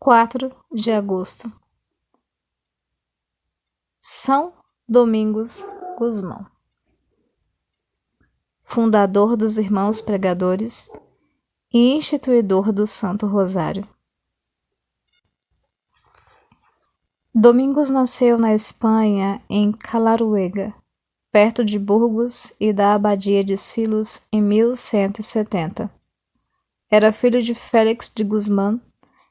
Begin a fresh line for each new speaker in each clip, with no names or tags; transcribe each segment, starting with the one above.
4 de agosto. São Domingos Gusmão, fundador dos Irmãos Pregadores e instituidor do Santo Rosário. Domingos nasceu na Espanha, em Calaruega, perto de Burgos e da Abadia de Silos, em 1170. Era filho de Félix de Guzmán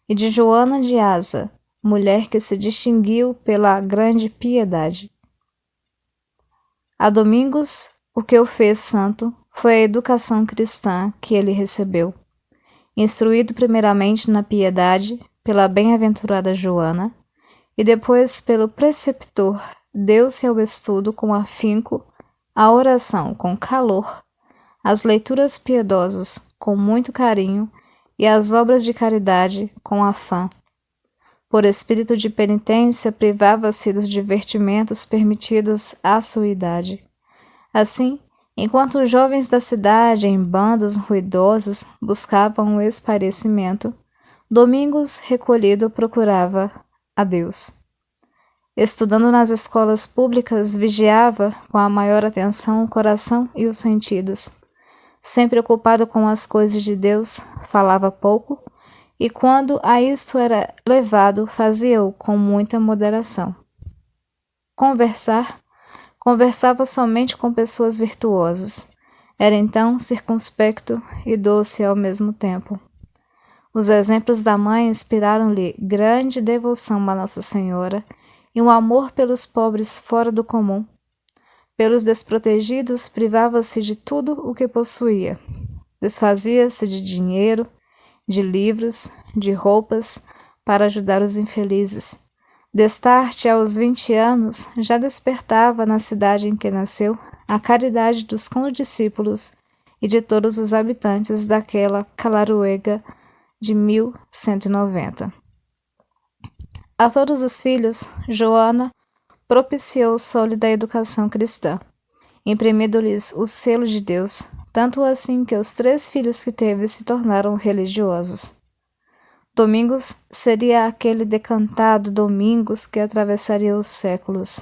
e de Joana de Asa, mulher que se distinguiu pela grande piedade. A Domingos, o que o fez santo foi a educação cristã que ele recebeu. Instruído primeiramente na piedade pela bem-aventurada Joana, e depois pelo preceptor, deu-se ao estudo com afinco, à oração com calor, às leituras piedosas com muito carinho e às obras de caridade com afã. Por espírito de penitência, privava-se dos divertimentos permitidos à sua idade. Assim, enquanto os jovens da cidade, em bandos ruidosos, buscavam o esparecimento, Domingos, recolhido, procurava a Deus. Estudando nas escolas públicas, vigiava com a maior atenção o coração e os sentidos. Sempre ocupado com as coisas de Deus, falava pouco, e quando a isto era levado, fazia-o com muita moderação. Conversava somente com pessoas virtuosas. Era então circunspecto e doce ao mesmo tempo. Os exemplos da mãe inspiraram-lhe grande devoção a Nossa Senhora e um amor pelos pobres fora do comum. Pelos desprotegidos, privava-se de tudo o que possuía. Desfazia-se de dinheiro, de livros, de roupas, para ajudar os infelizes. Destarte aos 20 anos, já despertava na cidade em que nasceu a caridade dos condiscípulos e de todos os habitantes daquela Calaruega de 1190. A todos os filhos, Joana propiciou sólida educação cristã, imprimindo-lhes o selo de Deus, tanto assim que os 3 filhos que teve se tornaram religiosos. Domingos seria aquele decantado Domingos que atravessaria os séculos.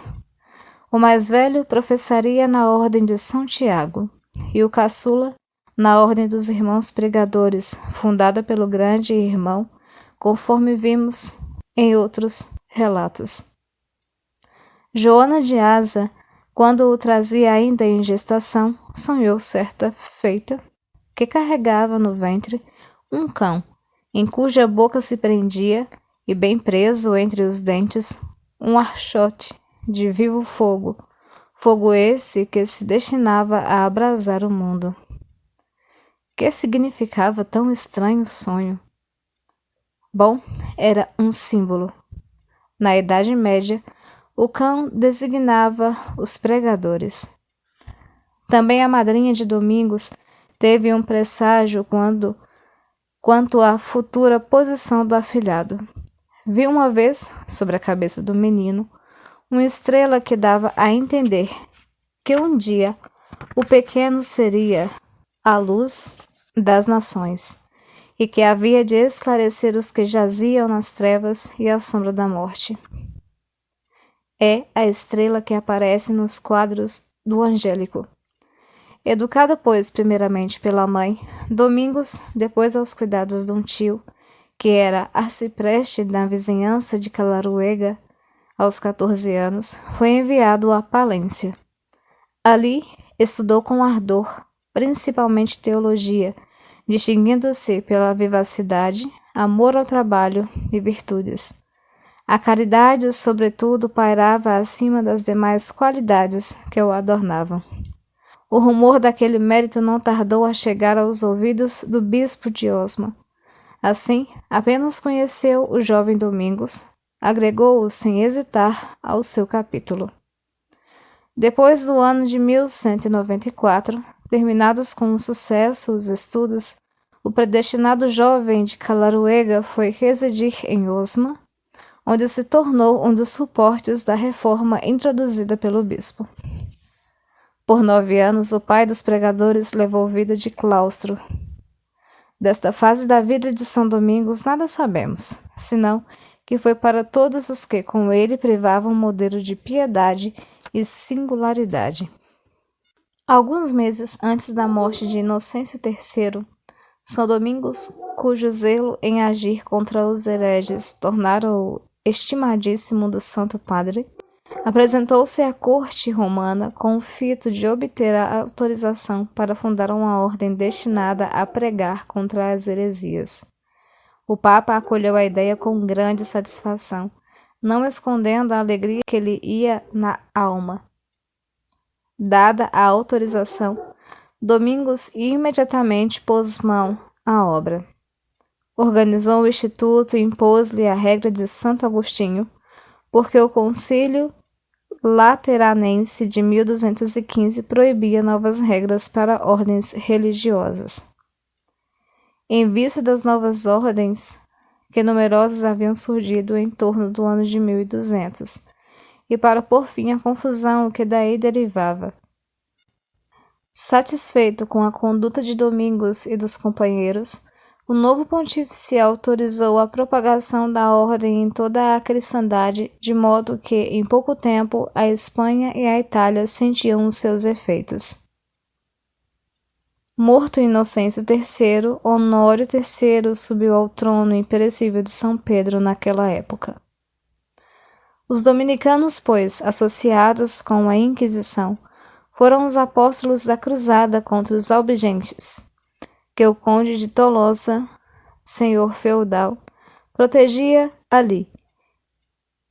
O mais velho professaria na ordem de São Tiago, e o caçula na ordem dos Irmãos Pregadores, fundada pelo grande irmão, conforme vimos em outros relatos. Joana de Asa, quando o trazia ainda em gestação, sonhou certa feita que carregava no ventre um cão, em cuja boca se prendia, e bem preso entre os dentes, um archote de vivo fogo, fogo esse que se destinava a abrasar o mundo. Que significava tão estranho sonho? Bom, era um símbolo. Na Idade Média, o cão designava os pregadores. Também a madrinha de Domingos teve um presságio quanto à futura posição do afilhado. Viu uma vez, sobre a cabeça do menino, uma estrela que dava a entender que um dia o pequeno seria a luz das nações, e que havia de esclarecer os que jaziam nas trevas e à sombra da morte. É a estrela que aparece nos quadros do Angélico. Educado, pois, primeiramente pela mãe, Domingos, depois aos cuidados de um tio, que era arcipreste na vizinhança de Calaruega, aos 14 anos, foi enviado a Palência. Ali estudou com ardor, principalmente teologia, distinguindo-se pela vivacidade, amor ao trabalho e virtudes. A caridade, sobretudo, pairava acima das demais qualidades que o adornavam. O rumor daquele mérito não tardou a chegar aos ouvidos do bispo de Osma. Assim, apenas conheceu o jovem Domingos, agregou-o sem hesitar ao seu capítulo. Depois do ano de 1194, terminados com sucesso os estudos, o predestinado jovem de Calaruega foi residir em Osma, onde se tornou um dos suportes da reforma introduzida pelo bispo. Por 9 anos, o pai dos pregadores levou vida de claustro. Desta fase da vida de São Domingos nada sabemos, senão que foi para todos os que com ele privavam um modelo de piedade e singularidade. Alguns meses antes da morte de Inocêncio III, São Domingos, cujo zelo em agir contra os hereges tornara-o estimadíssimo do Santo Padre, apresentou-se à corte romana com o fito de obter a autorização para fundar uma ordem destinada a pregar contra as heresias. O Papa acolheu a ideia com grande satisfação, não escondendo a alegria que lhe ia na alma. Dada a autorização, Domingos imediatamente pôs mão à obra. Organizou o instituto e impôs-lhe a regra de Santo Agostinho, porque o Concílio Lateranense de 1215 proibia novas regras para ordens religiosas. Em vista das novas ordens, que numerosas haviam surgido em torno do ano de 1200, e para pôr fim à confusão que daí derivava. Satisfeito com a conduta de Domingos e dos companheiros, o novo pontífice autorizou a propagação da ordem em toda a cristandade, de modo que, em pouco tempo, a Espanha e a Itália sentiam os seus efeitos. Morto Inocêncio III, Honório III subiu ao trono imperecível de São Pedro naquela época. Os dominicanos, pois, associados com a Inquisição, foram os apóstolos da cruzada contra os albigenses, que o conde de Tolosa, senhor feudal, protegia ali,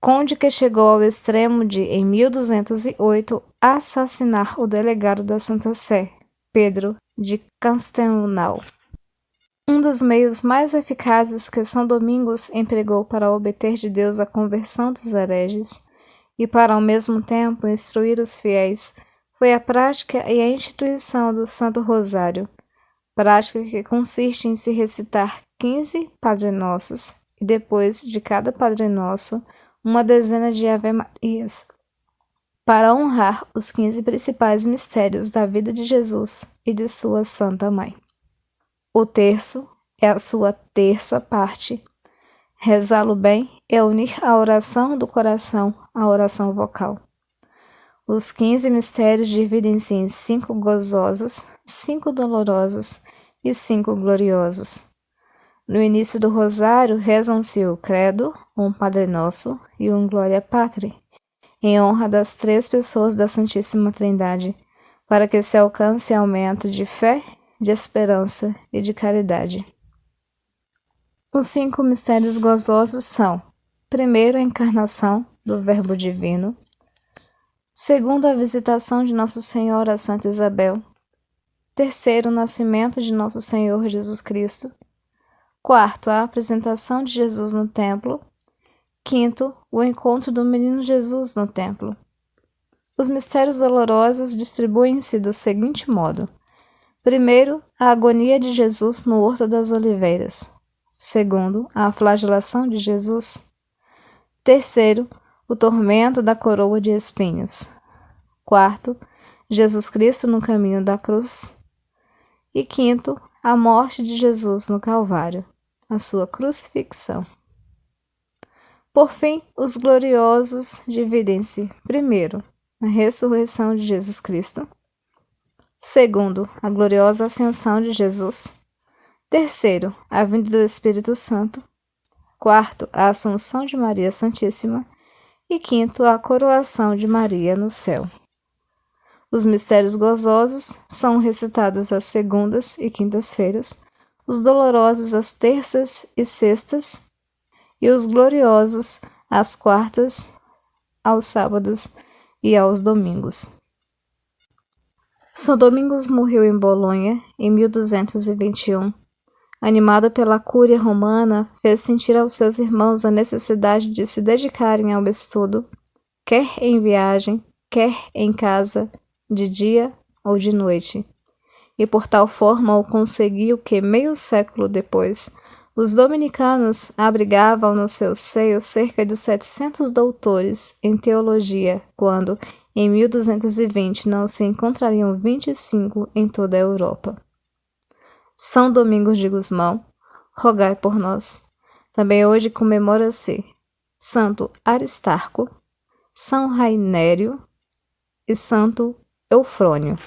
conde que chegou ao extremo de, em 1208, assassinar o delegado da Santa Sé, Pedro de Castelnau. Um dos meios mais eficazes que São Domingos empregou para obter de Deus a conversão dos hereges e para, ao mesmo tempo, instruir os fiéis, foi a prática e a instituição do Santo Rosário, prática que consiste em se recitar 15 Padre Nossos e depois de cada Padre Nosso uma dezena de Ave-Marias, para honrar os 15 principais mistérios da vida de Jesus e de sua Santa Mãe. O terço é a sua terça parte. Rezá-lo bem é unir a oração do coração à oração vocal. Os 15 mistérios dividem-se em 5 gozosos, 5 dolorosos e 5 gloriosos. No início do rosário, rezam-se o Credo, um Padre Nosso e um Gloria Patri, em honra das 3 pessoas da Santíssima Trindade, para que se alcance aumento de fé, de esperança e de caridade. Os 5 mistérios gozosos são: primeiro, a encarnação do Verbo Divino; segundo, a visitação de Nossa Senhora a Santa Isabel; terceiro, o nascimento de Nosso Senhor Jesus Cristo; quarto, a apresentação de Jesus no templo; quinto, o encontro do menino Jesus no templo. Os mistérios dolorosos distribuem-se do seguinte modo: primeiro, a agonia de Jesus no Horto das Oliveiras; segundo, a flagelação de Jesus; terceiro, o tormento da coroa de espinhos; quarto, Jesus Cristo no caminho da cruz; e quinto, a morte de Jesus no Calvário, a sua crucifixão. Por fim, os gloriosos dividem-se, primeiro, na ressurreição de Jesus Cristo; segundo, a gloriosa ascensão de Jesus; terceiro, a vinda do Espírito Santo; quarto, a assunção de Maria Santíssima; e quinto, a coroação de Maria no céu. Os mistérios gozosos são recitados às segundas e quintas-feiras, os dolorosos às terças e sextas, e os gloriosos às quartas, aos sábados e aos domingos. São Domingos morreu em Bolonha em 1221. Animado pela cúria romana, fez sentir aos seus irmãos a necessidade de se dedicarem ao estudo, quer em viagem, quer em casa, de dia ou de noite, e por tal forma o conseguiu que, meio século depois, os dominicanos abrigavam no seu seio cerca de 700 doutores em teologia, quando, em 1220, não se encontrariam 25 em toda a Europa. São Domingos de Gusmão, rogai por nós. Também hoje comemora-se Santo Aristarco, São Rainério e Santo Eufrônio.